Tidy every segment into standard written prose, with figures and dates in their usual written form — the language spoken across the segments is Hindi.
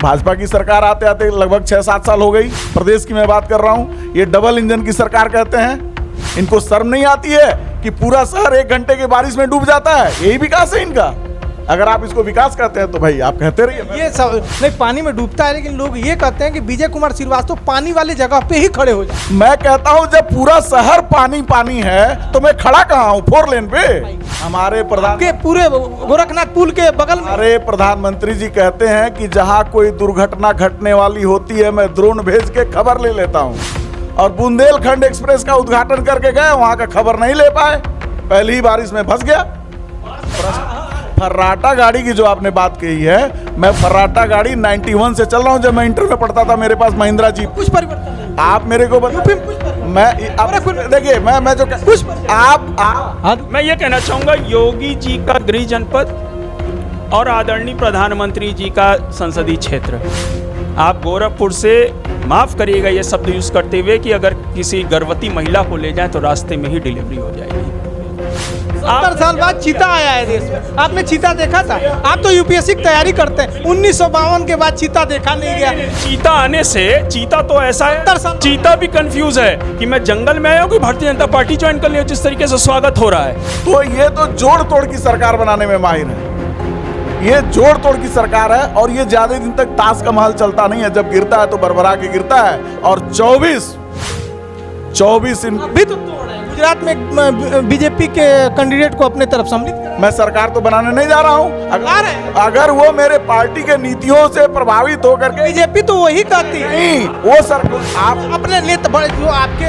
भाजपा की सरकार आते आते लगभग 6-7 साल हो गई। प्रदेश की मैं बात कर रहा हूँ। ये डबल इंजन की सरकार कहते हैं। इनको शर्म नहीं आती है कि पूरा शहर 1 घंटे की बारिश में डूब जाता है? यही विकास है इनका। अगर आप इसको विकास कहते हैं तो भाई आप कहते रहिए। ये सब नहीं, पानी में डूबता है, लेकिन लोग ये कहते हैं कि विजय कुमार श्रीवास्तव पानी वाली जगह पे ही खड़े हो जाए। मैं कहता हूं जब पूरा शहर पानी पानी है तो मैं खड़ा कहाँ हूं? 4 लेन पे। हमारे प्रधान के पूरे गोरखनाथ पुल के बगल में हमारे प्रधानमंत्री जी कहते हैं कि जहां कोई दुर्घटना घटने वाली होती है मैं ड्रोन भेज के खबर ले लेता हूं। और बुंदेलखंड एक्सप्रेस का उद्घाटन करके गए, वहां का खबर नहीं ले पाए, पहली ही बारिश में फंस गया। फर्राटा गाड़ी की जो आपने बात कही है, मैं फर्राटा गाड़ी 91 से चल रहा हूं। जब मैं इंटर में पढ़ता था मेरे पास महिंद्रा जीप। कुछ परिवर्तन आप मेरे को देखिए मैं जो आप मैं ये कहना चाहूंगा, योगी जी का गृह जनपद और आदरणीय प्रधानमंत्री जी का संसदीय क्षेत्र, आप गोरखपुर से माफ करिएगा ये शब्द यूज करते हुए कि अगर किसी गर्भवती महिला को ले जाए तो रास्ते में ही डिलीवरी हो जाएगी। 70 साल बाद चीता आया है देश में। आपने चीता देखा था? आप तो यूपीएससी की तैयारी करते हैं। 1952 के बाद चीता देखा नहीं गया। चीता आने से, चीता तो ऐसा है, चीता भी कंफ्यूज है कि मैं जंगल में आया हूँ कि भारतीय जनता पार्टी ज्वाइन कर लिया। जिस तरीके से स्वागत हो रहा है, तो ये तो जोड़ तोड़ की सरकार बनाने में माहिर है। ये जोड़ तोड़ की सरकार है और ये ज्यादा दिन तक ताश का महल चलता नहीं है। जब गिरता है तो बरबरा के गिरता है। और 24 अभी तो तोड़ है। गुजरात में बीजेपी के कैंडिडेट को अपने तरफ सम्मिलित कर। मैं सरकार तो बनाने नहीं जा रहा हूँ। अगर वो मेरे पार्टी के नीतियों से प्रभावित होकर के, बीजेपी तो वही कहती है। नहीं, वो सरकार आप अपने नेता बड़े जो आपके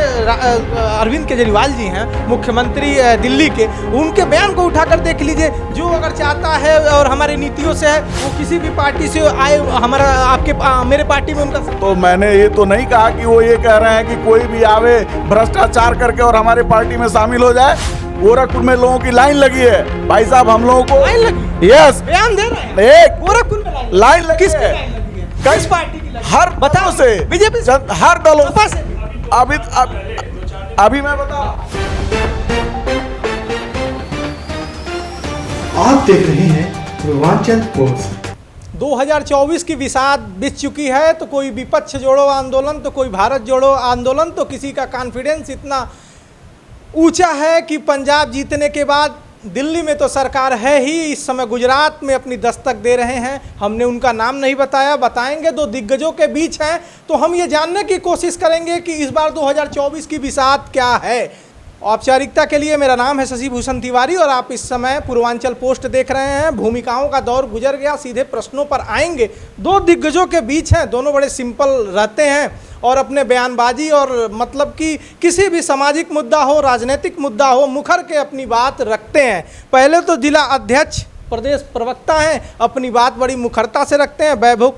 अरविंद केजरीवाल जी हैं, मुख्यमंत्री दिल्ली के, उनके बयान को उठाकर देख लीजिए। जो अगर चाहता है और हमारी नीतियों से है, वो किसी भी पार्टी से आए, हमारा मेरे पार्टी में उनका। तो मैंने ये तो नहीं कहा कि वो ये कह रहे हैं कि कोई भी आवे भ्रष्टाचार करके और हमारे पार्टी में शामिल हो जाए। गोरखपुर में लोगों की लाइन लगी है भाई साहब। हम लोगों को लाइन लगी? यस, बयान दे रहे हैं। एक गोरखपुर में लाइन लगी किसकी है? लाइन लगी है? किस पार्टी की लाइन? हर बताओ से, बीजेपी से, हर दलों सपा से। अभी मैं बताऊं। आप देख रहे हैं पूर्वांचल पोस्ट। 2024 की विसात बीत चुकी है, तो कोई विपक्ष जोड़ो आंदोलन, तो कोई भारत जोड़ो आंदोलन, तो किसी का कॉन्फिडेंस इतना ऊंचा है कि पंजाब जीतने के बाद दिल्ली में तो सरकार है ही, इस समय गुजरात में अपनी दस्तक दे रहे हैं। हमने उनका नाम नहीं बताया, बताएंगे। 2 दिग्गजों के बीच हैं, तो हम ये जानने की कोशिश करेंगे कि इस बार 2024 की विसात क्या है। औपचारिकता के लिए मेरा नाम है शशि भूषण तिवारी और आप इस समय पूर्वांचल पोस्ट देख रहे हैं। भूमिकाओं का दौर गुजर गया, सीधे प्रश्नों पर आएंगे। 2 दिग्गजों के बीच हैं, दोनों बड़े सिंपल रहते हैं और अपने बयानबाजी और मतलब कि किसी भी सामाजिक मुद्दा हो, राजनीतिक मुद्दा हो, मुखर के अपनी बात रखते हैं। पहले तो जिला अध्यक्ष, प्रदेश प्रवक्ता हैं, अपनी बात बड़ी मुखरता से रखते हैं। वैभव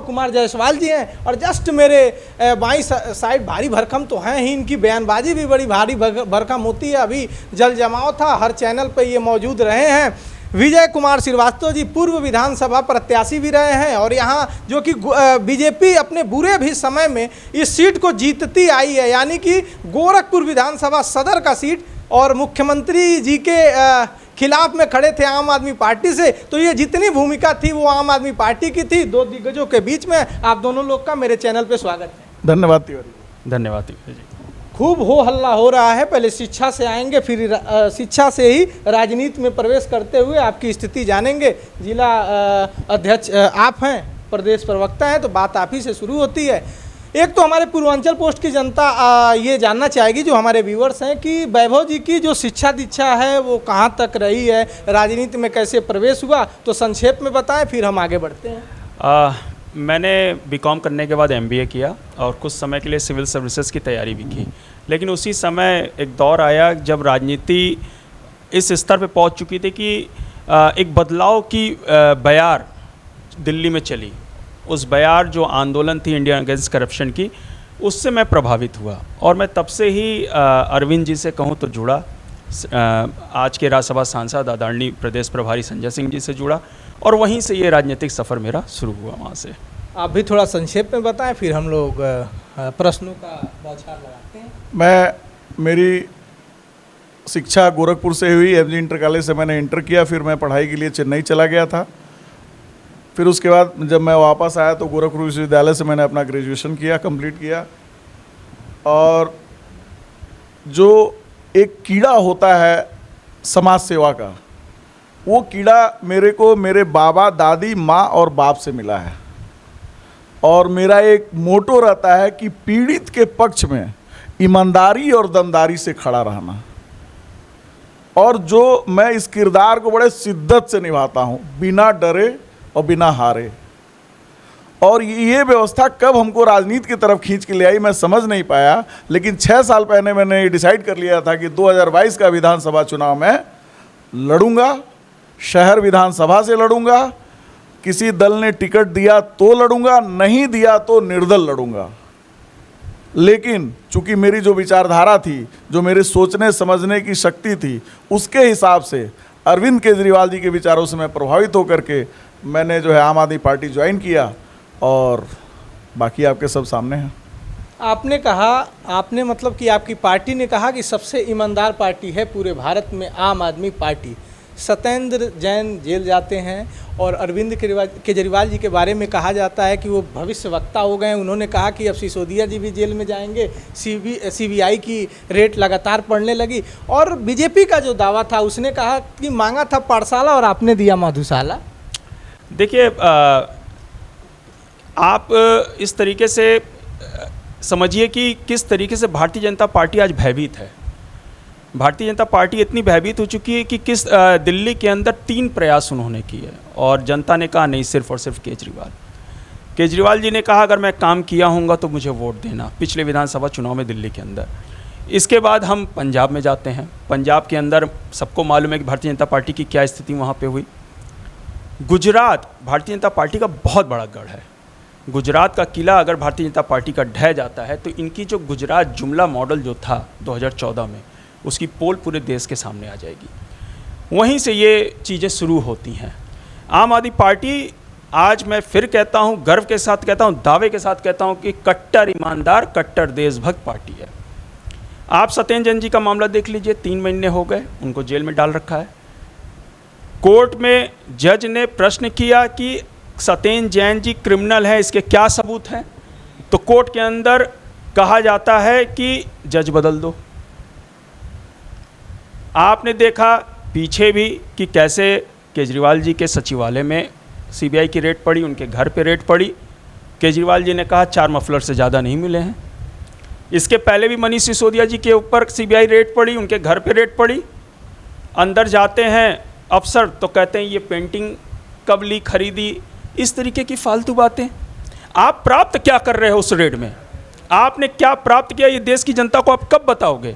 कुमार जायसवाल जी हैं और जस्ट मेरे बाईं साइड भारी भरकम तो हैं ही, इनकी बयानबाजी भी बड़ी भारी भरकम होती है। अभी जल जमाव था, हर चैनल पे ये मौजूद रहे हैं। विजय कुमार श्रीवास्तव जी पूर्व विधानसभा प्रत्याशी भी रहे हैं और यहाँ जो कि बीजेपी अपने बुरे भी समय में इस सीट को जीतती आई है, यानी कि गोरखपुर विधानसभा सदर का सीट, और मुख्यमंत्री जी के खिलाफ में खड़े थे आम आदमी पार्टी से, तो ये जितनी भूमिका थी वो आम आदमी पार्टी की थी। 2 दिग्गजों के बीच में आप दोनों लोग का मेरे चैनल पे स्वागत है। धन्यवाद तिवारी। धन्यवाद तिवारी जी। खूब हो हल्ला हो रहा है, पहले शिक्षा से आएंगे, फिर शिक्षा से ही राजनीति में प्रवेश करते हुए आपकी स्थिति जानेंगे। जिला अध्यक्ष आप हैं, प्रदेश प्रवक्ता हैं, तो बात आप ही से शुरू होती है। एक तो हमारे पूर्वांचल पोस्ट की जनता ये जानना चाहेगी, जो हमारे व्यूअर्स हैं, कि वैभव जी की जो शिक्षा दीक्षा है वो कहाँ तक रही है, राजनीति में कैसे प्रवेश हुआ, तो संक्षेप में बताएं, फिर हम आगे बढ़ते हैं। मैंने बीकॉम करने के बाद एमबीए किया और कुछ समय के लिए सिविल सर्विसेज की तैयारी भी की, लेकिन उसी समय एक दौर आया जब राजनीति इस स्तर पे पहुंच चुकी थी कि एक बदलाव की बयार दिल्ली में चली। उस बयार जो आंदोलन थी इंडिया अगेंस्ट करप्शन की, उससे मैं प्रभावित हुआ और मैं तब से ही अरविंद जी से कहूँ तो जुड़ा। आज के राज्यसभा सांसद आदरणीय प्रदेश प्रभारी संजय सिंह जी से जुड़ा और वहीं से ये राजनीतिक सफ़र मेरा शुरू हुआ। वहाँ से आप भी थोड़ा संक्षेप में बताएं, फिर हम लोग प्रश्नों का बौछार लगाते हैं। मेरी शिक्षा गोरखपुर से हुई। एमजी इंटर कॉलेज से मैंने इंटर किया, फिर मैं पढ़ाई के लिए चेन्नई चला गया था। फिर उसके बाद जब मैं वापस आया तो गोरखपुर विश्वविद्यालय से मैंने अपना ग्रेजुएशन किया, कंप्लीट किया। और जो एक कीड़ा होता है समाज सेवा का, वो कीड़ा मेरे को मेरे बाबा, दादी, माँ और बाप से मिला है। और मेरा एक मोटो रहता है कि पीड़ित के पक्ष में ईमानदारी और दमदारी से खड़ा रहना। और जो मैं इस किरदार को बड़े शिद्दत से निभाता हूँ, बिना डरे और बिना हारे। और ये व्यवस्था कब हमको राजनीति की तरफ खींच के ले आई मैं समझ नहीं पाया, लेकिन 6 साल पहले मैंने डिसाइड कर लिया था कि 2022 का विधानसभा चुनाव में लड़ूंगा, शहर विधानसभा से लड़ूंगा। किसी दल ने टिकट दिया तो लड़ूंगा, नहीं दिया तो निर्दल लड़ूंगा। लेकिन चूंकि मेरी जो विचारधारा थी, जो मेरे सोचने समझने की शक्ति थी, उसके हिसाब से अरविंद केजरीवाल जी के विचारों से मैं प्रभावित होकर के मैंने जो है आम आदमी पार्टी ज्वाइन किया। और बाकी आपके सब सामने हैं। आपने कहा, आपने मतलब कि आपकी पार्टी ने कहा कि सबसे ईमानदार पार्टी है पूरे भारत में आम आदमी पार्टी। सत्येंद्र जैन जेल जाते हैं और अरविंद केजरीवाल जी के बारे में कहा जाता है कि वो भविष्य वक्ता हो गए। उन्होंने कहा कि अब सिसोदिया जी भी जेल में जाएंगे, सीबीआई की रेट लगातार बढ़ने लगी। और बीजेपी का जो दावा था, उसने कहा कि मांगा था पाठशाला और आपने दिया मधुशाला। देखिए, आप इस तरीके से समझिए कि किस तरीके से भारतीय जनता पार्टी आज भयभीत है। भारतीय जनता पार्टी इतनी भयभीत हो चुकी है कि किस दिल्ली के अंदर 3 प्रयास उन्होंने किए और जनता ने कहा नहीं, सिर्फ और सिर्फ केजरीवाल जी ने कहा अगर मैं काम किया हूँगा तो मुझे वोट देना, पिछले विधानसभा चुनाव में दिल्ली के अंदर। इसके बाद हम पंजाब में जाते हैं। पंजाब के अंदर सबको मालूम है कि भारतीय जनता पार्टी की क्या स्थिति वहाँ पे हुई। गुजरात भारतीय जनता पार्टी का बहुत बड़ा गढ़ है। गुजरात का किला अगर भारतीय जनता पार्टी का ढह जाता है तो इनकी जो गुजरात जुमला मॉडल जो था 2014 में, उसकी पोल पूरे देश के सामने आ जाएगी। वहीं से ये चीज़ें शुरू होती हैं। आम आदमी पार्टी आज मैं फिर कहता हूँ, गर्व के साथ कहता हूँ, दावे के साथ कहता हूँ कि कट्टर ईमानदार, कट्टर देशभक्त पार्टी है। आप सत्येंद्र जैन जी का मामला देख लीजिए, 3 महीने हो गए उनको जेल में डाल रखा है। कोर्ट में जज ने प्रश्न किया कि सत्येंद्र जैन जी क्रिमिनल है, इसके क्या सबूत हैं? तो कोर्ट के अंदर कहा जाता है कि जज बदल दो। आपने देखा पीछे भी कि कैसे केजरीवाल जी के सचिवालय में सीबीआई की रेड पड़ी, उनके घर पे रेड पड़ी। केजरीवाल जी ने कहा 4 मफलर से ज़्यादा नहीं मिले हैं। इसके पहले भी मनीष सिसोदिया जी के ऊपर सीबीआई रेड पड़ी, उनके घर पे रेड पड़ी। अंदर जाते हैं अफसर तो कहते हैं ये पेंटिंग कब ली, खरीदी, इस तरीके की फालतू बातें। आप प्राप्त क्या कर रहे हो उस रेड में? आपने क्या प्राप्त किया ये देश की जनता को आप कब बताओगे?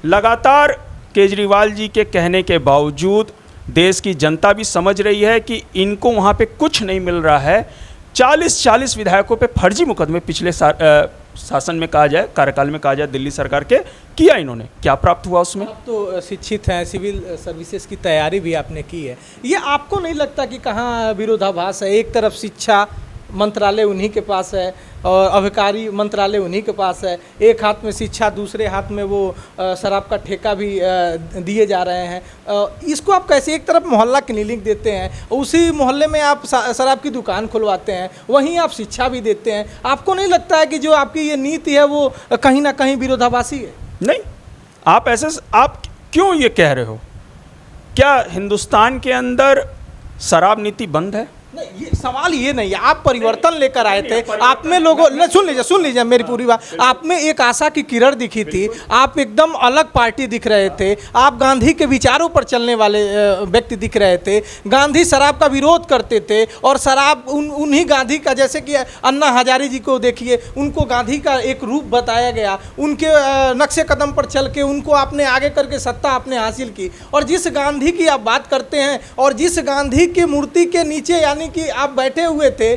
लगातार केजरीवाल जी के कहने के बावजूद देश की जनता भी समझ रही है कि इनको वहाँ पे कुछ नहीं मिल रहा है। 40 विधायकों पे फर्जी मुकदमे पिछले शासन में कहा जाए, कार्यकाल में कहा जाए, दिल्ली सरकार के किया। इन्होंने क्या प्राप्त हुआ उसमें? आप तो शिक्षित हैं, सिविल सर्विसेज की तैयारी भी आपने की है। ये आपको नहीं लगता कि कहाँ विरोधाभास है? एक तरफ शिक्षा मंत्रालय उन्हीं के पास है और अबकारी मंत्रालय उन्हीं के पास है। एक हाथ में शिक्षा, दूसरे हाथ में वो शराब का ठेका भी दिए जा रहे हैं। इसको आप कैसे? एक तरफ मोहल्ला क्लिनिक देते हैं, उसी मोहल्ले में आप शराब की दुकान खुलवाते हैं, वहीं आप शिक्षा भी देते हैं। आपको नहीं लगता है कि जो आपकी ये नीति है वो कहीं ना कहीं विरोधाभासी है? नहीं, आप क्यों ये कह रहे हो? क्या हिंदुस्तान के अंदर शराब नीति बंद है? नहीं, ये सवाल ये नहीं है। आप परिवर्तन लेकर आए थे, आप में लोगों, सुन लीजिए मेरी पूरी बात। आप में एक आशा की किरण दिखी थी, आप एकदम अलग पार्टी दिख रहे थे, आप गांधी के विचारों पर चलने वाले व्यक्ति दिख रहे थे। गांधी शराब का विरोध करते थे और शराब उन्हीं गांधी का, जैसे कि अन्ना हजारे जी को देखिए, उनको गांधी का एक रूप बताया गया, उनके नक्शे कदम पर चल के उनको आपने आगे करके सत्ता आपने हासिल की। और जिस गांधी की आप बात करते हैं और जिस गांधी की मूर्ति के नीचे यानी कि आप बैठे हुए थे,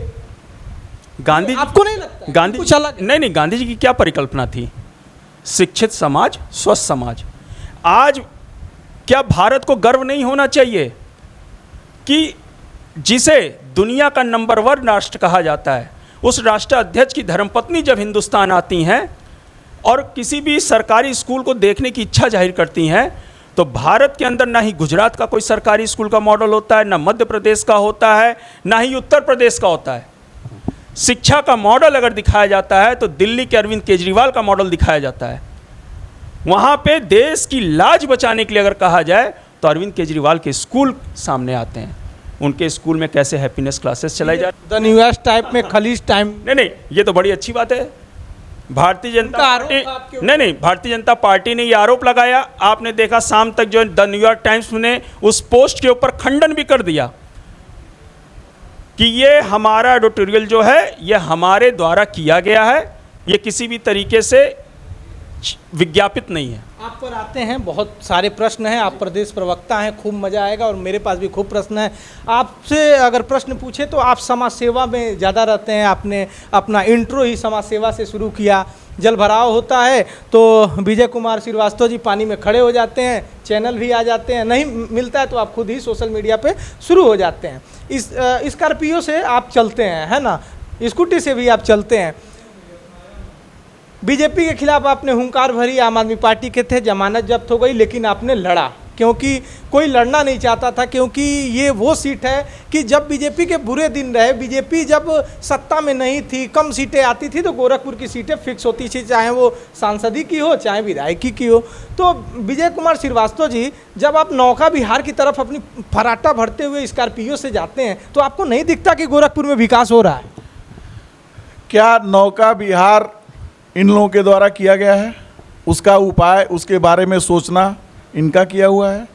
गांधी, आपको नहीं लगता गांधी कुछ अलग? नहीं, गांधी जी की क्या परिकल्पना थी? शिक्षित समाज, स्वस्थ समाज। आज क्या भारत को गर्व नहीं होना चाहिए कि जिसे दुनिया का नंबर 1 राष्ट्र कहा जाता है, उस राष्ट्र अध्यक्ष की धर्मपत्नी जब हिंदुस्तान आती हैं और किसी भी सरकारी स्कूल को देखने की इच्छा जाहिर करती हैं, तो तो भारत के अंदर ना ही गुजरात का कोई सरकारी स्कूल का मॉडल होता है, ना मध्य प्रदेश का होता है, ना ही उत्तर प्रदेश का होता है। शिक्षा का मॉडल अगर दिखाया जाता है तो दिल्ली के अरविंद केजरीवाल का मॉडल दिखाया जाता है। वहाँ पे देश की लाज बचाने के लिए अगर कहा जाए तो अरविंद केजरीवाल के स्कूल सामने आते हैं। उनके स्कूल में कैसे हैप्पीनेस क्लासेस चलाई जा रही। द न्यूएस टाइप में खलीज टाइम नहीं, ये तो बड़ी अच्छी बात है। भारतीय जनता पार्टी नहीं, भारतीय जनता पार्टी ने ये आरोप लगाया। आपने देखा शाम तक जो द न्यूयॉर्क टाइम्स ने उस पोस्ट के ऊपर खंडन भी कर दिया कि ये हमारा एडिटोरियल जो है ये हमारे द्वारा किया गया है, ये किसी भी तरीके से विज्ञापित नहीं है। आप पर आते हैं, बहुत सारे प्रश्न हैं, आप प्रदेश प्रवक्ता हैं, खूब मज़ा आएगा और मेरे पास भी खूब प्रश्न है। आपसे अगर प्रश्न पूछे तो आप समाज सेवा में ज़्यादा रहते हैं, आपने अपना इंट्रो ही समाज सेवा से शुरू किया। जल भराव होता है तो विजय कुमार श्रीवास्तव जी पानी में खड़े हो जाते हैं, चैनल भी आ जाते हैं, नहीं मिलता है तो आप खुद ही सोशल मीडिया पे शुरू हो जाते हैं। इस स्कॉर्पियो से आप चलते हैं, है ना, स्कूटी से भी आप चलते हैं। बीजेपी के खिलाफ आपने हुंकार भरी, आम आदमी पार्टी के थे, जमानत जब्त हो गई, लेकिन आपने लड़ा क्योंकि कोई लड़ना नहीं चाहता था, क्योंकि ये वो सीट है कि जब बीजेपी के बुरे दिन रहे, बीजेपी जब सत्ता में नहीं थी, कम सीटें आती थी तो गोरखपुर की सीटें फिक्स होती थी, चाहे वो सांसदी की हो चाहे विधायकी की हो। तो विजय कुमार श्रीवास्तव जी, जब आप नौका बिहार की तरफ अपनी फराटा भरते हुए स्कॉर्पियो से जाते हैं तो आपको नहीं दिखता कि गोरखपुर में विकास हो रहा है? क्या नौका बिहार इन लोगों के द्वारा किया गया है? उसका उपाय, उसके बारे में सोचना इनका किया हुआ है?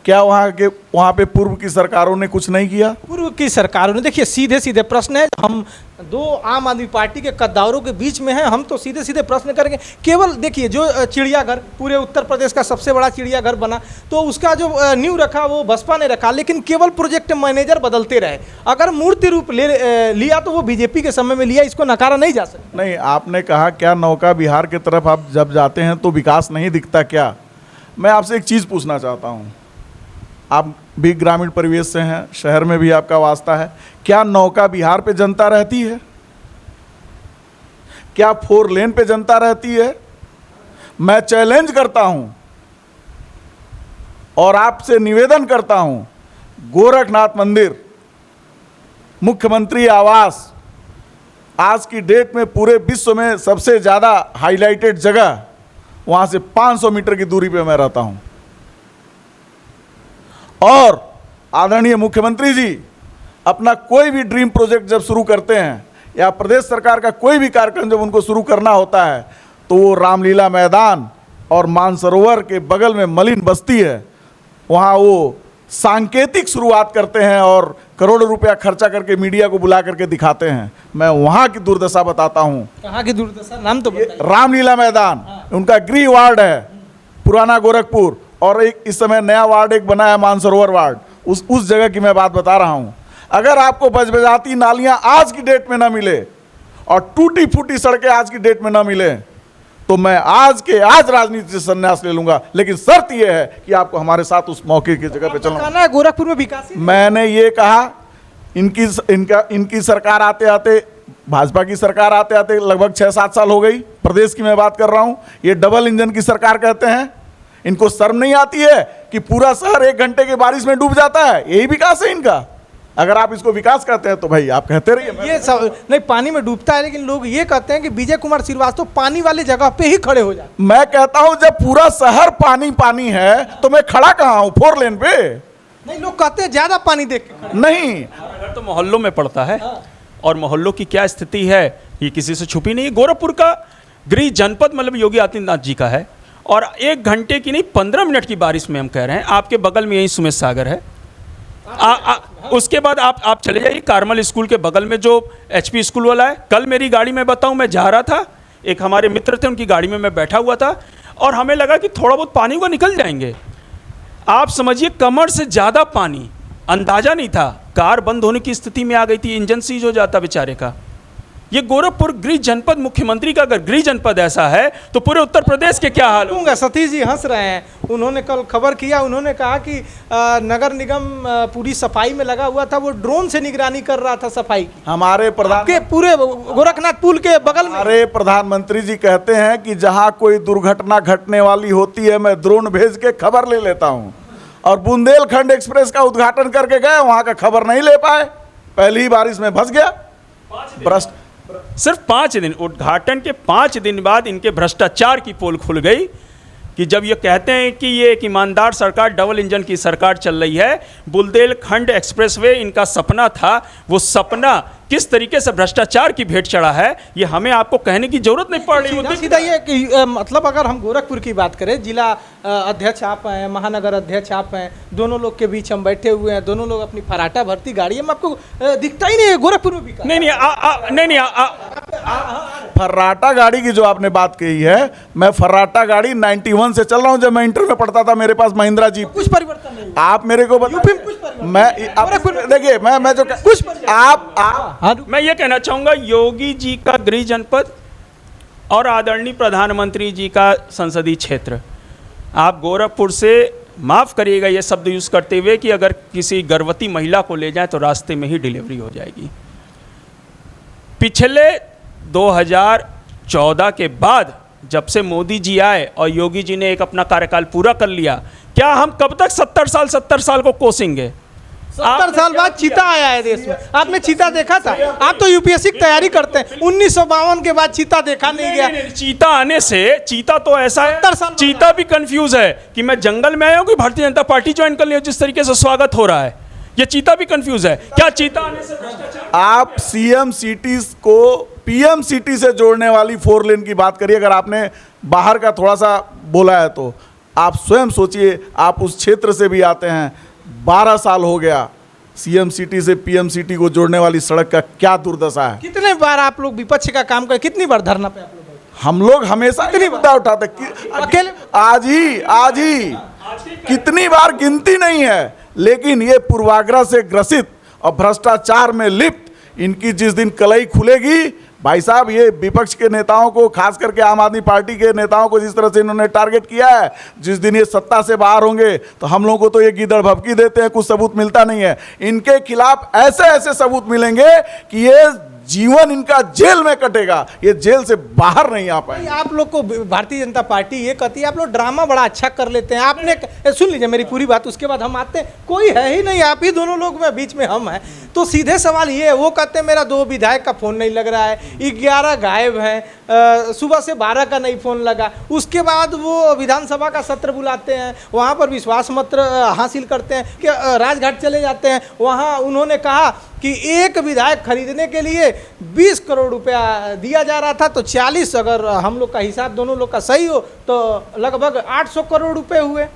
क्या वहाँ पे पूर्व की सरकारों ने कुछ नहीं किया? पूर्व की सरकारों ने, देखिए सीधे सीधे प्रश्न है, हम दो आम आदमी पार्टी के कद्दावरों के बीच में हैं, हम तो सीधे सीधे प्रश्न करेंगे। केवल देखिए, जो चिड़ियाघर पूरे उत्तर प्रदेश का सबसे बड़ा चिड़ियाघर बना तो उसका जो नींव रखा वो बसपा ने रखा, लेकिन केवल प्रोजेक्ट मैनेजर बदलते रहे। अगर मूर्ति रूप लिया तो वो बीजेपी के समय में लिया, इसको नकारा नहीं जा सकता। नहीं, आपने कहा क्या नौका बिहार की तरफ आप जब जाते हैं तो विकास नहीं दिखता क्या? मैं आपसे एक चीज़ पूछना चाहता हूँ, आप भी ग्रामीण परिवेश से हैं, शहर में भी आपका वास्ता है, क्या नौका बिहार पे जनता रहती है? क्या 4 लेन पे जनता रहती है? मैं चैलेंज करता हूं और आपसे निवेदन करता हूं, गोरखनाथ मंदिर, मुख्यमंत्री आवास, आज की डेट में पूरे विश्व में सबसे ज़्यादा हाईलाइटेड जगह, वहां से 500 मीटर की दूरी पे मैं रहता हूं। और आदरणीय मुख्यमंत्री जी अपना कोई भी ड्रीम प्रोजेक्ट जब शुरू करते हैं या प्रदेश सरकार का कोई भी कार्यक्रम जब उनको शुरू करना होता है तो वो रामलीला मैदान और मानसरोवर के बगल में मलिन बस्ती है, वहाँ वो सांकेतिक शुरुआत करते हैं और करोड़ों रुपया खर्चा करके मीडिया को बुला करके दिखाते हैं। मैं वहाँ की दुर्दशा बताता हूँ। कहाँ की दुर्दशा? नाम तो बताइए। रामलीला मैदान, उनका गृह वार्ड है पुराना गोरखपुर, और एक इस समय नया वार्ड एक बना है मानसरोवर वार्ड, उस जगह की मैं बात बता रहा हूँ। अगर आपको बजबजाती नालियाँ आज की डेट में ना मिले और टूटी फूटी सड़कें आज की डेट में ना मिले तो मैं आज के आज राजनीति से संन्यास ले लूंगा, लेकिन शर्त यह है कि आपको हमारे साथ उस मौके की जगह पे चलना है। गोरखपुर में विकास मैंने ये कहा, इनकी सरकार आते आते, भाजपा की सरकार आते आते लगभग 6-7 साल हो गई। प्रदेश की मैं बात कर रहा हूँ। ये डबल इंजन की सरकार कहते हैं। इनको शर्म नहीं आती है कि पूरा शहर 1 घंटे की बारिश में डूब जाता है? यही विकास है इनका? अगर आप इसको विकास कहते हैं तो भाई आप कहते रहिए। ये सब नहीं, पानी में डूबता है, लेकिन लोग ये कहते हैं कि विजय कुमार श्रीवास्तव पानी वाले जगह पे ही खड़े हो जाए। मैं कहता हूं जब पूरा शहर पानी पानी है तो मैं खड़ा कहाँ हूं? 4 लेन पे नहीं, लोग कहते हैं ज्यादा पानी देख के खड़े। नहीं, अगर तो मोहल्लों में पड़ता है और मोहल्लों की क्या स्थिति है ये किसी से छुपी नहीं है। गोरखपुर का गृह जनपद मतलब योगी आदित्यनाथ जी का है, और 1 घंटे की नहीं 15 मिनट की बारिश में हम कह रहे हैं। आपके बगल में यही सुमेश सागर है। उसके बाद आप चले जाइए कार्मल स्कूल के बगल में जो HP स्कूल वाला है। कल मेरी गाड़ी में बताऊं, मैं जा रहा था, एक हमारे मित्र थे, उनकी गाड़ी में मैं बैठा हुआ था और हमें लगा कि थोड़ा बहुत पानी को निकल जाएंगे। आप समझिए कमर से ज़्यादा पानी, अंदाज़ा नहीं था। कार बंद होने की स्थिति में आ गई थी, इंजन सीज हो जाता बेचारे का। ये गोरखपुर गृह जनपद, मुख्यमंत्री का अगर गृह जनपद ऐसा है तो पूरे उत्तर प्रदेश के क्या हाल होंगे? दूंगा। सतीश जी हंस रहे हैं। उन्होंने कल खबर किया, उन्होंने कहा कि नगर निगम पूरी सफाई में लगा हुआ था, वो ड्रोन से निगरानी कर रहा था सफाई की। हमारे के पूरे गोरखनाथ पुल के बगल में। हमारे प्रधानमंत्री जी कहते हैं कि जहां कोई दुर्घटना घटने वाली होती है मैं ड्रोन भेज के खबर ले लेता हूं, और बुंदेलखंड एक्सप्रेस का उद्घाटन करके गए, वहां का खबर नहीं ले पाए, पहली ही बारिश में फंस गया। भ्रष्ट सिर्फ 5 दिन, उद्घाटन के 5 दिन बाद इनके भ्रष्टाचार की पोल खुल गई कि जब ये कहते हैं कि ये एक ईमानदार सरकार, डबल इंजन की सरकार चल रही है, बुंदेलखंड एक्सप्रेसवे इनका सपना था, वो सपना किस तरीके से भ्रष्टाचार की भेंट चढ़ा है ये हमें आपको कहने की जरूरत नहीं पड़ रही। सीधा सीधा ये कि मतलब अगर हम गोरखपुर की बात करें, जिला अध्यक्ष आप हैं, महानगर अध्यक्ष आप हैं, दोनों लोग के बीच हम बैठे हुए हैं, दोनों लोग अपनी फराटा भरती गाड़ी है, आपको दिखता ही नहीं है गोरखपुर में भी। नहीं, फर्राटा गाड़ी की जो आपने बात कही है, मैं फर्राटा गाड़ी 91 से चल रहा हूं। जब मैं इंटर में पढ़ता था मेरे पास महिंद्रा जीप, कुछ परिवर्तन नहीं। आप मेरे को यूपी में कुछ परिवर्तन मैं देखिए मैं जो कुछ आप मैं ये कहना चाहूंगा, योगी जी का गृह जनपद और आदरणीय प्रधानमंत्री जी का संसदीय क्षेत्र, आप गोरखपुर से, माफ़ करिएगा ये शब्द यूज़ करते हुए, कि अगर किसी गर्भवती महिला को ले जाए तो रास्ते में ही डिलीवरी हो जाएगी। पिछले 2014 के बाद जब से मोदी जी आए और योगी जी ने एक अपना कार्यकाल पूरा कर लिया, क्या हम कब तक 70 साल को कोसेंगे? 70 साल बाद चीता आया है देश में। आपने चीता देखा था? आप तो यूपीएससी की तैयारी करते हैं। 1952 के बाद चीता देखा नहीं गया। चीता आने से, चीता तो ऐसा है, 70 साल चीता भी कंफ्यूज है कि मैं जंगल में आया हूं कि भारतीय जनता पार्टी ज्वाइन कर लिया, जिस तरीके से स्वागत हो रहा है, ये चीता भी कंफ्यूज है। क्या चीता आने से भ्रष्टाचार? आप सीएम सिटी को पीएम सिटी से जोड़ने वाली 4 लेन की बात करिए, अगर आपने बाहर का थोड़ा सा बोला है तो आप स्वयं सोचिए, आप उस क्षेत्र से भी आते हैं। 12 साल हो गया सीएम सिटी से पीएम सिटी को जोड़ने वाली सड़क का क्या दुर्दशा है। कितने बार आप लोग विपक्ष का काम कर, कितनी बार धरना पे आप लोग बैठे? हम लोग हमेशा इतनी मुद्दा उठाते, अकेले आज ही कितनी बार गिनती नहीं है, लेकिन ये पूर्वाग्रह से ग्रसित और भ्रष्टाचार में लिप्त इनकी जिस दिन कलई खुलेगी, भाई साहब, ये विपक्ष के नेताओं को, खास करके आम आदमी पार्टी के नेताओं को जिस तरह से इन्होंने टारगेट किया है, जिस दिन ये सत्ता से बाहर होंगे तो हम लोगों को तो ये गीदड़ भभकी देते हैं, कुछ सबूत मिलता नहीं है। इनके खिलाफ ऐसे ऐसे सबूत मिलेंगे कि ये जीवन इनका जेल में कटेगा, ये जेल से बाहर नहीं आ पाएंगे। आप लोग को भारतीय जनता पार्टी ये कहती है आप लोग ड्रामा बड़ा अच्छा कर लेते हैं। आपने सुन लीजिए मेरी पूरी बात, उसके बाद हम आते हैं। कोई है ही नहीं, आप ही दोनों लोग में बीच में हम हैं। तो सीधे सवाल ये है, वो कहते हैं मेरा 2 विधायक का फ़ोन नहीं लग रहा है, 11 गायब हैं, सुबह से 12 का नहीं फ़ोन लगा। उसके बाद वो विधानसभा का सत्र बुलाते हैं, वहाँ पर विश्वास मत हासिल करते हैं कि राजघाट चले जाते हैं। वहाँ उन्होंने कहा कि एक विधायक खरीदने के लिए 20 करोड़ रुपया दिया जा रहा था, तो 40, अगर हम लोग का हिसाब दोनों लोग का सही हो तो लगभग 800 करोड़ रुपए हुए।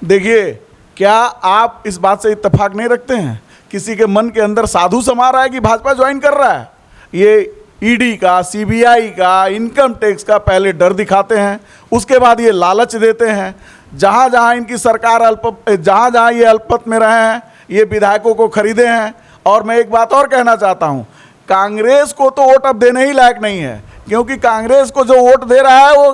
देखिए, क्या आप इस बात से इत्तेफाक नहीं रखते हैं? किसी के मन के अंदर साधु समा रहा है कि भाजपा ज्वाइन कर रहा है। ये ईडी का, सीबीआई का, इनकम टैक्स का पहले डर दिखाते हैं, उसके बाद ये लालच देते हैं। जहाँ जहाँ इनकी सरकार जहाँ जहाँ ये अल्पमत में रहे हैं, ये विधायकों को खरीदे हैं। और मैं एक बात और कहना चाहता हूँ, कांग्रेस को तो वोट अब देने ही लायक नहीं है, क्योंकि कांग्रेस को जो वोट दे रहा है वो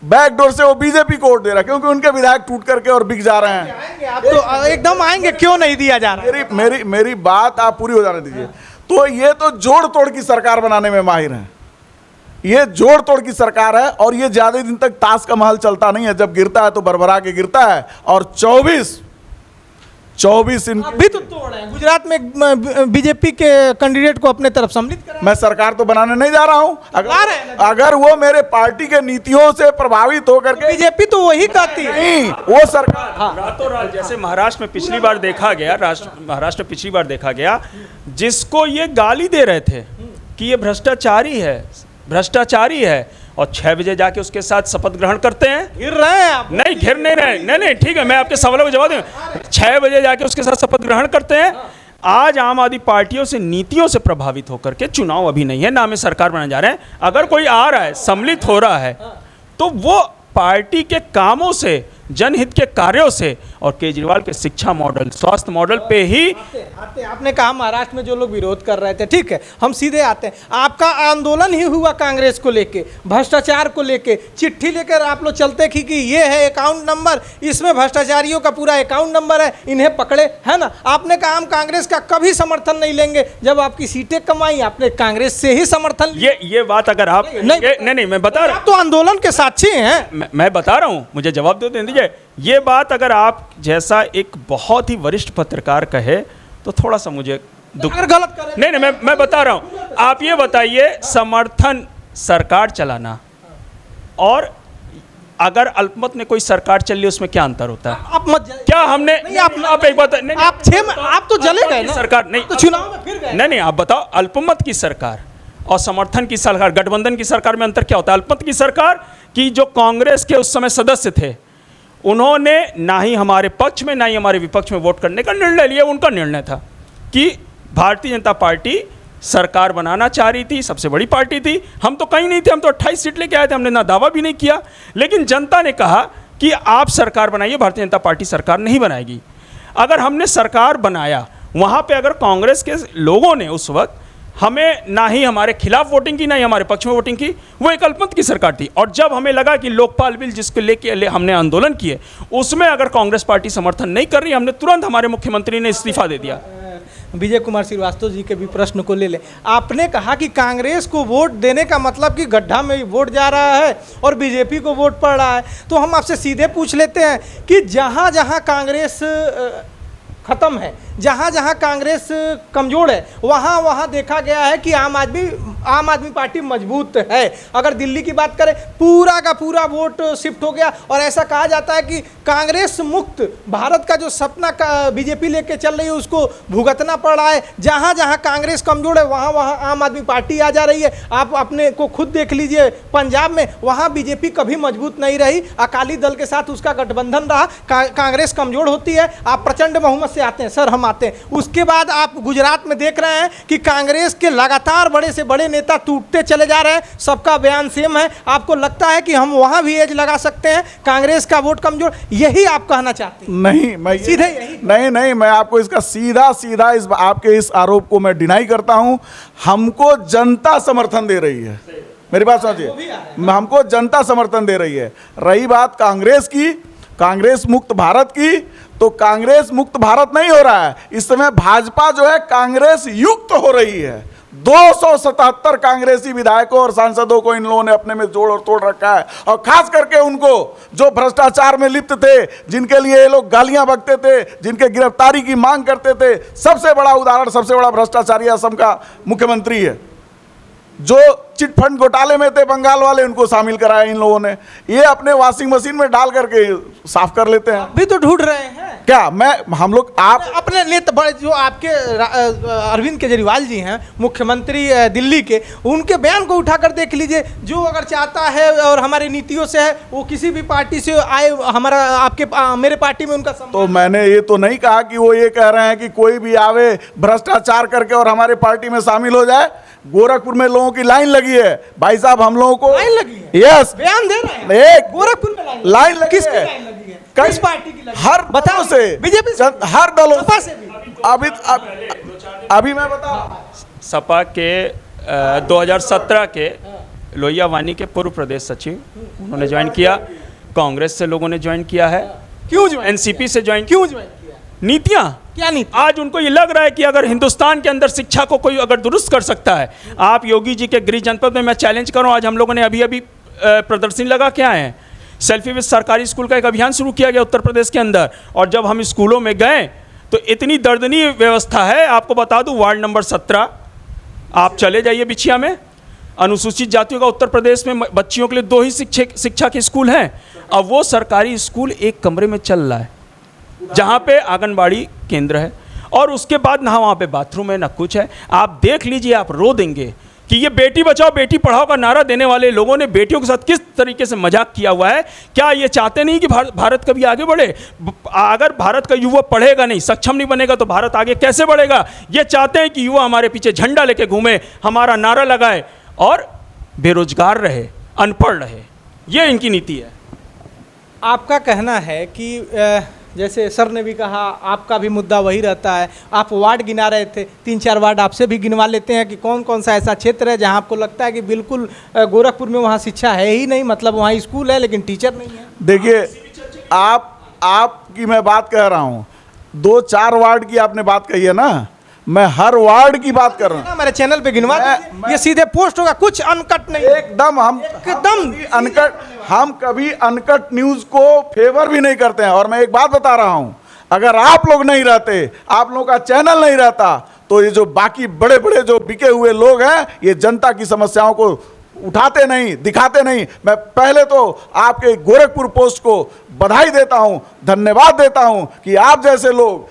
बैकडोर से वो बीजेपी को वोट दे रहा है, क्योंकि उनके विधायक टूट करके और बिक जा रहे हैं। आप तो एकदम आएंगे, क्यों नहीं दिया जा रहा? मेरी बात आप पूरी हो जाने दीजिए। तो ये तो जोड़ तोड़ की सरकार बनाने में माहिर हैं, ये जोड़ तोड़ की सरकार है, और ये ज्यादा दिन तक ताश का महल चलता नहीं है। जब गिरता है तो भरभरा के गिरता है। और 24 अभी तो तोड़ रहे हैं। गुजरात में बीजेपी के कैंडिडेट को अपने तरफ सम्मिलित करा। मैं सरकार तो बनाने नहीं जा रहा हूं। अगर वो मेरे पार्टी के नीतियों से प्रभावित होकर के, बीजेपी तो वही कहती है। नहीं, वो सरकार रातों रात, जैसे महाराष्ट्र में पिछली बार देखा गया, महाराष्ट्र में पिछली बार देखा गया, जिसको ये गाली दे रहे थे कि ये भ्रष्टाचारी है, और 6 बजे जाके उसके साथ शपथ ग्रहण करते हैं। घिर रहे हैं आप? नहीं, घिर नहीं रहे। नहीं, ठीक है, मैं आपके सवालों का जवाब दूं। 6 बजे जाके उसके साथ शपथ ग्रहण करते हैं। आज आम आदमी पार्टियों से, नीतियों से प्रभावित होकर के, चुनाव अभी नहीं है, ना में सरकार बनाने जा रहे हैं, अगर कोई आ रहा है, सम्मिलित हो रहा है, तो वो पार्टी के कामों से, जनहित के कार्यों से और केजरीवाल के शिक्षा मॉडल, स्वास्थ्य मॉडल पे ही आते आपने कहा महाराष्ट्र में जो लोग विरोध कर रहे थे, ठीक है, हम सीधे आते हैं। आपका आंदोलन ही हुआ कांग्रेस को लेके, भ्रष्टाचार को लेके, चिट्ठी लेकर आप लोग चलते कि ये है अकाउंट नंबर, इसमें भ्रष्टाचारियों का पूरा अकाउंट नंबर है, इन्हें पकड़े, है ना। आपने कहा हम कांग्रेस का कभी समर्थन नहीं लेंगे, जब आपकी सीटें कमाई आपने कांग्रेस से ही समर्थन लिया। ये बात अगर आप नहीं मैं बता रहा आप तो आंदोलन के साक्षी हैं। मैं बता रहा हूं, मुझे जवाब दे दीजिए। ये बात अगर आप जैसा एक बहुत ही वरिष्ठ पत्रकार कहे तो थोड़ा सा मुझे दुख, अगर गलत करें नहीं मैं बता रहा हूं। आप ये बताइए, समर्थन सरकार चलाना और अगर अल्पमत में कोई सरकार चल रही है उसमें क्या अंतर होता है? आप मत क्या हमने नहीं, आप एक बात नहीं, आप तो जले गए ना सरकार नहीं, तो चुनाव में फिर गए। नहीं आप बताओ, अल्पमत की सरकार और समर्थन की सरकार, गठबंधन की सरकार में अंतर क्या होता है? अल्पमत की सरकार की जो कांग्रेस के उस समय सदस्य थे, उन्होंने ना ही हमारे पक्ष में ना ही हमारे विपक्ष में वोट करने का निर्णय लिया। उनका निर्णय था कि भारतीय जनता पार्टी सरकार बनाना चाह रही थी, सबसे बड़ी पार्टी थी। हम तो कहीं नहीं थे, हम तो 28 सीट लेके आए थे, हमने ना दावा भी नहीं किया। लेकिन जनता ने कहा कि आप सरकार बनाइए, भारतीय जनता पार्टी सरकार नहीं बनाएगी। अगर हमने सरकार बनाया, वहाँ पे अगर कांग्रेस के लोगों ने उस वक्त हमें ना ही हमारे खिलाफ वोटिंग की ना ही हमारे पक्ष में वोटिंग की, वो एक अल्पमत की सरकार थी। और जब हमें लगा कि लोकपाल बिल जिसको लेके हमने आंदोलन किए, उसमें अगर कांग्रेस पार्टी समर्थन नहीं कर रही, हमने तुरंत हमारे मुख्यमंत्री ने इस्तीफा दे दिया। विजय कुमार श्रीवास्तव जी के भी प्रश्न को ले लें। आपने कहा कि कांग्रेस को वोट देने का मतलब कि गड्ढा में वोट जा रहा है और बीजेपी को वोट पड़ रहा है। तो हम आपसे सीधे पूछ लेते हैं कि जहाँ जहाँ कांग्रेस खत्म है, जहाँ जहाँ कांग्रेस कमजोर है, वहाँ वहाँ देखा गया है कि आम आदमी पार्टी मजबूत है। अगर दिल्ली की बात करें, पूरा का पूरा वोट शिफ्ट हो गया और ऐसा कहा जाता है कि कांग्रेस मुक्त भारत का जो सपना का बीजेपी लेके चल रही है उसको भुगतना पड़ रहा है। जहाँ जहाँ कांग्रेस कमजोर है वहाँ वहाँ आम आदमी पार्टी आ जा रही है। आप अपने को खुद देख लीजिए, पंजाब में वहाँ बीजेपी कभी मजबूत नहीं रही, अकाली दल के साथ उसका गठबंधन रहा, कांग्रेस कमजोर होती है। आप प्रचंड बहुमत से आते हैं सर, हम आते हैं। उसके बाद आप गुजरात में देख रहे हैं कि कांग्रेस के लगातार बड़े से बड़े नेता टूटते चले जा रहे हैं, सबका बयान सेम है। आपको लगता है कि हम वहां भी एज लगा सकते हैं, कांग्रेस का वोट कमजोर, यही आप कहना चाहते हैं? नहीं, मैं सीधे यही नहीं, मैं आपको इसका सीधा इस आपके इस आरोप को मैं डिनाई करता हूं। हमको जनता समर्थन दे रही है, मेरी बात समझिए, हमको जनता समर्थन दे रही है। रही बात कांग्रेस की, कांग्रेस मुक्त भारत की, तो कांग्रेस मुक्त भारत नहीं हो रहा है इस समय। भाजपा जो है कांग्रेस युक्त हो रही है। 277 कांग्रेसी विधायकों और सांसदों को इन लोगों ने अपने में जोड़ और तोड़ रखा है। और खास करके उनको जो भ्रष्टाचार में लिप्त थे, जिनके लिए ये लोग गालियां बकते थे, जिनके गिरफ्तारी की मांग करते थे, सबसे बड़ा उदाहरण, सबसे बड़ा भ्रष्टाचारी असम का मुख्यमंत्री है। जो चिटफंड घोटाले में थे बंगाल वाले, उनको शामिल कराया इन लोगों ने। ये अपने वॉशिंग मशीन में डाल करके साफ कर लेते हैं। अभी तो ढूंढ रहे हैं क्या हम लोग आप अपने नेता बड़े जो आपके अरविंद केजरीवाल जी हैं मुख्यमंत्री दिल्ली के, उनके बयान को उठाकर देख लीजिए। जो अगर चाहता है और हमारी नीतियों से है, वो किसी भी पार्टी से आए, हमारा आपके मेरे पार्टी में उनका तो मैंने ये तो नहीं कहा कि वो ये कह रहे हैं कि कोई भी आवे भ्रष्टाचार करके और हमारे पार्टी में शामिल हो जाए। गोरखपुर में लोगों की लाइन लगी है भाई साहब, हम लोगों को लाइन लगी है। यस, बयान दे रहे हैं। एक गोरखपुर में लाइन लगी किसकी है? लाइन लगी है? कई किस पार्टी की लगी? हर बताओ से, बीजेपी से, हर दलों सपा से भी। अभी मैं बताऊं, सपा के 2017 के लोहिया वानी के पूर्व प्रदेश सचिव, उन्होंने ज्वाइन किया। कांग्रेस से लोगों ने ज्वाइन किया है। क्यों ज्वाइन? एनसीपी से ज्वाइन, क्यों ज्वाइन किया? नीतियां, क्या नीति? आज उनको ये लग रहा है कि अगर हिंदुस्तान के अंदर शिक्षा को कोई अगर दुरुस्त कर सकता है, आप योगी जी के गृह जनपद में मैं चैलेंज करूं, आज हम लोगों ने अभी प्रदर्शनी लगा के आए हैं। सेल्फी विद सरकारी स्कूल का एक अभियान शुरू किया गया उत्तर प्रदेश के अंदर, और जब हम स्कूलों में गए तो इतनी दर्दनीय व्यवस्था है। आपको बता दूं, वार्ड नंबर 17 आप चले जाइए बिछिया में, अनुसूचित जातियों का उत्तर प्रदेश में बच्चियों के लिए 2 ही शिक्षा के स्कूल हैं। अब वो सरकारी स्कूल एक कमरे में चल रहा है, जहाँ पे आंगनबाड़ी केंद्र है, और उसके बाद ना वहाँ पे बाथरूम है ना कुछ है। आप देख लीजिए, आप रो देंगे कि ये बेटी बचाओ बेटी पढ़ाओ का नारा देने वाले लोगों ने बेटियों के साथ किस तरीके से मजाक किया हुआ है। क्या ये चाहते नहीं कि भारत कभी आगे बढ़े? अगर भारत का युवा पढ़ेगा नहीं, सक्षम नहीं बनेगा, तो भारत आगे कैसे बढ़ेगा? ये चाहते हैं कि युवा हमारे पीछे झंडा लेके घूमे, हमारा नारा लगाए और बेरोजगार रहे, अनपढ़ रहे। ये इनकी नीति है। आपका कहना है कि जैसे सर ने भी कहा, आपका भी मुद्दा वही रहता है, आप वार्ड गिना रहे थे, 3-4 वार्ड आपसे भी गिनवा लेते हैं कि कौन कौन सा ऐसा क्षेत्र है जहां आपको लगता है कि बिल्कुल गोरखपुर में वहां शिक्षा है ही नहीं, मतलब वहां स्कूल है लेकिन टीचर नहीं है। देखिए, आपकी मैं बात कह रहा हूँ, 2-4 वार्ड की आपने बात कही है ना, मैं हर वार्ड की बात कर रहा हूँ। हमारे चैनल पे गिनवा दीजिए, ये सीधे पोस्ट होगा, कुछ अनकट नहीं। एकदम हम कभी अनकट न्यूज को फेवर भी नहीं करते हैं। और मैं एक बात बता रहा हूं, अगर आप लोग नहीं रहते, आप लोगों का चैनल नहीं रहता, तो ये जो बाकी बड़े बड़े जो बिके हुए लोग हैं, ये जनता की समस्याओं को उठाते नहीं, दिखाते नहीं। मैं पहले तो आपके गोरखपुर पोस्ट को बधाई देता हूं, धन्यवाद देता हूं कि आप जैसे लोग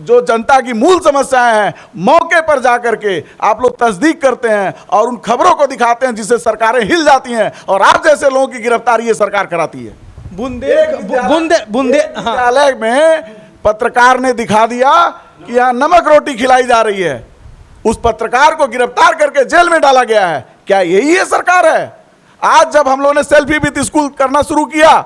जो जनता की मूल समस्याएं हैं, मौके पर जाकर के आप लोग तस्दीक करते हैं और उन खबरों को दिखाते हैं जिससे सरकारें हिल जाती हैं, और आप जैसे लोगों की गिरफ्तारी ये सरकार कराती है। विद्यालय में पत्रकार ने दिखा दिया कि यहाँ नमक रोटी खिलाई जा रही है, उस पत्रकार को गिरफ्तार करके जेल में डाला गया है। क्या यही है सरकार है? आज जब हम लोगों ने सेल्फी विद स्कूल करना शुरू किया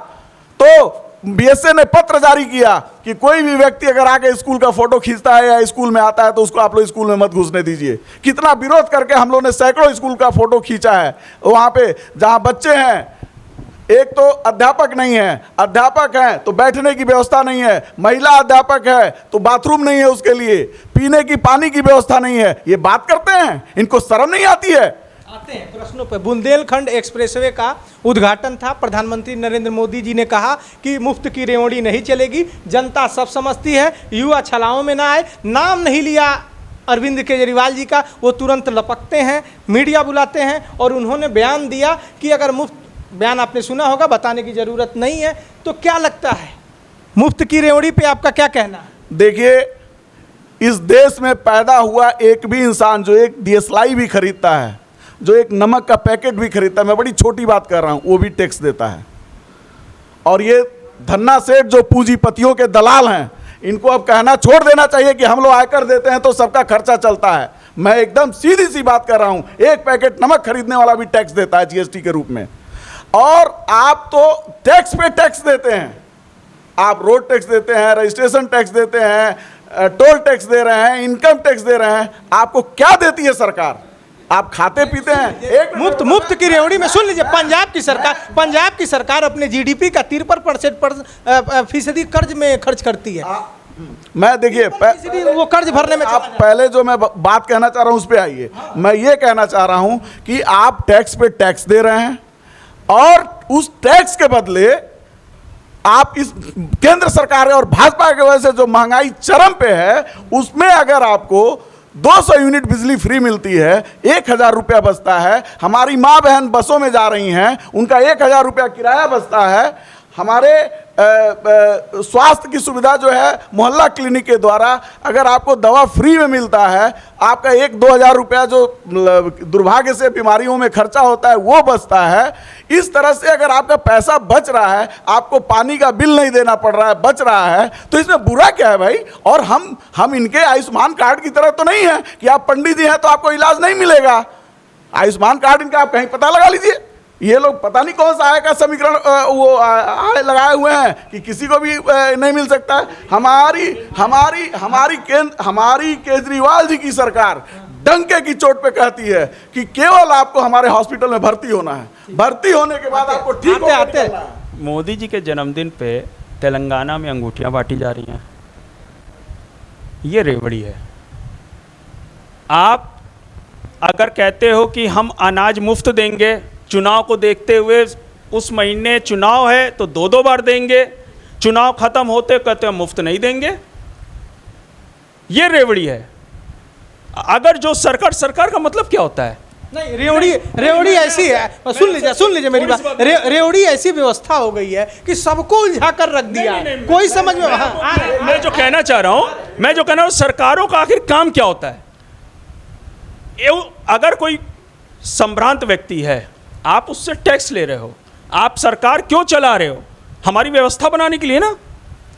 तो बीएसए ने पत्र जारी किया कि कोई भी व्यक्ति अगर आके स्कूल का फोटो खींचता है या स्कूल में आता है तो उसको आप लोग स्कूल में मत घुसने दीजिए। कितना विरोध करके हम लोगों ने सैकड़ों स्कूल का फोटो खींचा है, वहां पे जहां बच्चे हैं, एक तो अध्यापक नहीं है, अध्यापक है तो बैठने की व्यवस्था नहीं है, महिला अध्यापक है तो बाथरूम नहीं है उसके लिए, पीने की पानी की व्यवस्था नहीं है। ये बात करते हैं, इनको शर्म नहीं आती है? आते हैं प्रश्नों पे। बुंदेलखंड एक्सप्रेसवे का उद्घाटन था, प्रधानमंत्री नरेंद्र मोदी जी ने कहा कि मुफ्त की रेवड़ी नहीं चलेगी, जनता सब समझती है, युवा छलाओं में ना आए। नाम नहीं लिया अरविंद केजरीवाल जी का, वो तुरंत लपकते हैं, मीडिया बुलाते हैं और उन्होंने बयान दिया कि अगर मुफ्त, बयान आपने सुना होगा, बताने की ज़रूरत नहीं है। तो क्या लगता है मुफ्त की रेवड़ी पे आपका क्या कहना है? देखिए, इस देश में पैदा हुआ एक भी इंसान जो एक देशलाई भी खरीदता है, जो एक नमक का पैकेट भी खरीदता है, मैं बड़ी छोटी बात कर रहा हूं, वो भी टैक्स देता है। और ये धन्ना सेठ जो पूंजीपतियों के दलाल हैं, इनको अब कहना छोड़ देना चाहिए कि हम लोग आयकर देते हैं तो सबका खर्चा चलता है। मैं एकदम सीधी सी बात कर रहा हूं, एक पैकेट नमक खरीदने वाला भी टैक्स देता है जीएसटी के रूप में। और आप तो टैक्स पे टैक्स देते हैं, आप रोड टैक्स देते हैं, रजिस्ट्रेशन टैक्स देते हैं, टोल टैक्स दे रहे हैं, इनकम टैक्स दे रहे हैं। आपको क्या देती है सरकार? आप खाते पीते हैं। एक मुफ्त की रेवड़ी में सुन लीजिए, पंजाब की सरकार अपने जीडीपी का 53% कर्ज में खर्च करती है। मैं देखिए वो कर्ज भरने में आप पहले जो मैं बात कहना चाह रहा हूं उस पे आइए। मैं ये कहना चाह रहा हूं कि आप टैक्स पे टैक्स दे रहे हैं और उस टैक्स के बदले आप इस केंद्र सरकार और भाजपा की वजह से जो महंगाई चरम पे है, उसमें अगर आपको 200 यूनिट बिजली फ्री मिलती है, 1000 रुपया बचता है। हमारी माँ बहन बसों में जा रही हैं, उनका 1000 रुपया किराया बचता है। हमारे स्वास्थ्य की सुविधा जो है मोहल्ला क्लिनिक के द्वारा, अगर आपको दवा फ्री में मिलता है, आपका 1-2 हज़ार रुपया जो दुर्भाग्य से बीमारियों में खर्चा होता है वो बचता है। इस तरह से अगर आपका पैसा बच रहा है, आपको पानी का बिल नहीं देना पड़ रहा है, बच रहा है, तो इसमें बुरा क्या है भाई? और हम इनके आयुष्मान कार्ड की तरह तो नहीं है कि आप पंडित जी हैं तो आपको इलाज नहीं मिलेगा। आयुष्मान कार्ड इनका आप कहीं पता लगा लीजिए। ये लोग पता नहीं कौन सा आय का समीकरण वो आय लगाए हुए हैं कि किसी को भी नहीं मिल सकता है। हमारी केजरीवाल जी की सरकार डंके की चोट पे कहती है कि केवल आपको हमारे हॉस्पिटल में भर्ती होना है, भर्ती होने के बाद आपको ठीक आते। मोदी जी के जन्मदिन पे तेलंगाना में अंगूठियां बांटी जा रही हैं, ये रेवड़ी है। आप अगर कहते हो कि हम अनाज मुफ्त देंगे, चुनाव को देखते हुए, उस महीने चुनाव है तो 2-2 बार देंगे, चुनाव खत्म होते कहते हैं मुफ्त नहीं देंगे, ये रेवड़ी है। अगर जो सरकार का मतलब क्या होता है? नहीं, रेवड़ी ऐसी है, सुन लीजिए मेरी बात। रेवड़ी ऐसी व्यवस्था हो गई है कि सबको उलझा कर रख दिया है, कोई समझ में। मैं जो कहना चाह रहा हूं, सरकारों का आखिर काम क्या होता है? अगर कोई संभ्रांत व्यक्ति है, आप उससे टैक्स ले रहे हो, आप सरकार क्यों चला रहे हो? हमारी व्यवस्था बनाने के लिए ना।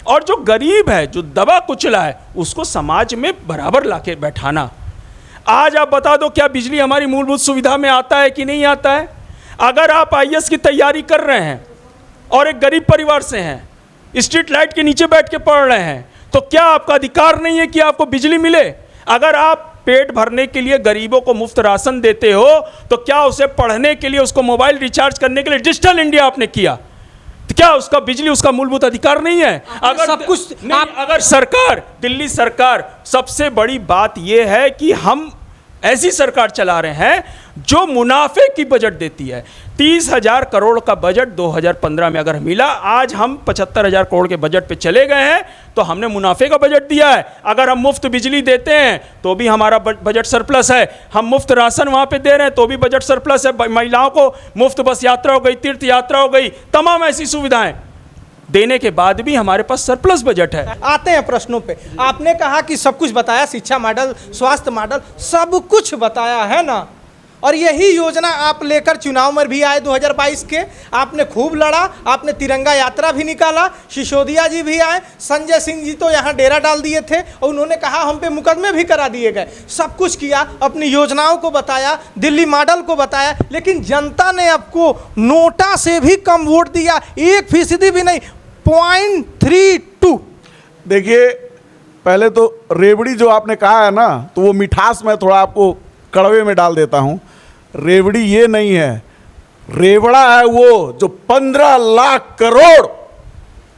और जो गरीब है, जो दबा कुचला है, उसको समाज में बराबर लाके बैठाना। आज आप बता दो, क्या बिजली हमारी मूलभूत सुविधा में आता है कि नहीं आता है? अगर आप आईएएस की तैयारी कर रहे हैं और एक गरीब परिवार से हैं, स्ट्रीट लाइट के नीचे बैठ के पढ़ रहे हैं, तो क्या आपका अधिकार नहीं है कि आपको बिजली मिले? अगर आप पेट भरने के लिए गरीबों को मुफ्त राशन देते हो, तो क्या उसे पढ़ने के लिए, उसको मोबाइल रिचार्ज करने के लिए डिजिटल इंडिया आपने किया? तो क्या उसका बिजली उसका मूलभूत अधिकार नहीं है? अगर सब कुछ अगर सरकार, दिल्ली सरकार, सबसे बड़ी बात यह है कि हम ऐसी सरकार चला रहे हैं जो मुनाफे की बजट देती है। 30,000 करोड़ का बजट 2015 में अगर मिला, आज हम 75,000 करोड़ के बजट पे चले गए हैं, तो हमने मुनाफे का बजट दिया है। अगर हम मुफ्त बिजली देते हैं तो भी हमारा बजट सरप्लस है, हम मुफ्त राशन वहाँ पे दे रहे हैं तो भी बजट सरप्लस है, महिलाओं को मुफ्त बस यात्रा हो गई, तीर्थ यात्रा हो गई, तमाम ऐसी सुविधाएं देने के बाद भी हमारे पास सरप्लस बजट है। आते हैं प्रश्नों पे। आपने कहा कि सब कुछ बताया, शिक्षा मॉडल, स्वास्थ्य मॉडल, सब कुछ बताया है ना, और यही योजना आप लेकर चुनाव में भी आए 2022 के। आपने खूब लड़ा, आपने तिरंगा यात्रा भी निकाला, सिसोदिया जी भी आए, संजय सिंह जी तो यहाँ डेरा डाल दिए थे और उन्होंने कहा हम पे मुकदमे भी करा दिए गए। सब कुछ किया, अपनी योजनाओं को बताया, दिल्ली मॉडल को बताया, लेकिन जनता ने आपको नोटा से भी कम वोट दिया, 1% भी नहीं, 0.32। देखिए, पहले तो रेवड़ी जो आपने कहा है ना, तो वो मिठास में थोड़ा आपको कड़वे में डाल देता हूँ। रेवड़ी ये नहीं है, रेवड़ा है वो जो 15 लाख करोड़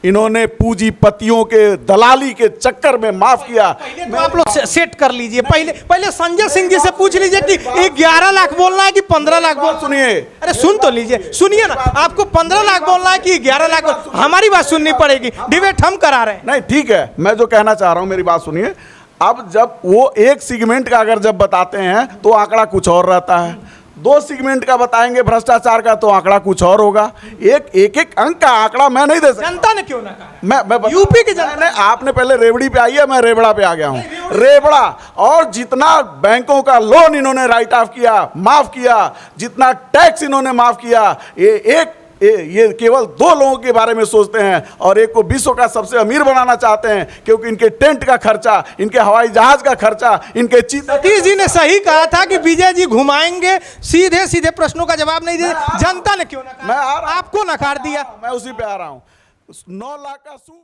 इन्होंने पूंजीपतियों के दलाली के चक्कर में माफ किया। तो आप लोग सेट कर लीजिए, पहले संजय सिंह जी से पूछ लीजिए कि 11 लाख बोलना है कि 15 लाख बोल। सुनिए, अरे सुन तो लीजिए, सुनिए ना, आपको 15 लाख बोलना है कि 11 लाख? हमारी बात सुननी पड़ेगी, डिबेट हम करा रहे हैं। नहीं ठीक है, मैं जो कहना चाह रहा हूं मेरी बात सुनिए। अब जब वो एक सेगमेंट का अगर जब बताते हैं तो आंकड़ा कुछ और रहता है, 2 सेगमेंट का बताएंगे भ्रष्टाचार का तो आंकड़ा कुछ और होगा। एक अंक का आंकड़ा मैं नहीं दे सकता। जनता ने क्यों ना कहा? मैं यूपी की जनता ने, आपने पहले रेवड़ी पे आई है, मैं रेवड़ा पे आ गया हूं। रेवड़ा, और जितना बैंकों का लोन इन्होंने राइट ऑफ किया, माफ किया, जितना टैक्स इन्होंने माफ किया, ये केवल 2 लोगों के बारे में सोचते हैं, और एक को विश्व का सबसे अमीर बनाना चाहते हैं, क्योंकि इनके टेंट का खर्चा, इनके हवाई जहाज का खर्चा, इनके सतीश जी ने सही कहा था कि विजय जी घुमाएंगे, सीधे सीधे प्रश्नों का जवाब नहीं दिया। जनता ने क्यों नकार? मैं आ रहा हूं। आपको नकार दिया। मैं उसी पे आ रहा हूं। 9 लाख का सूद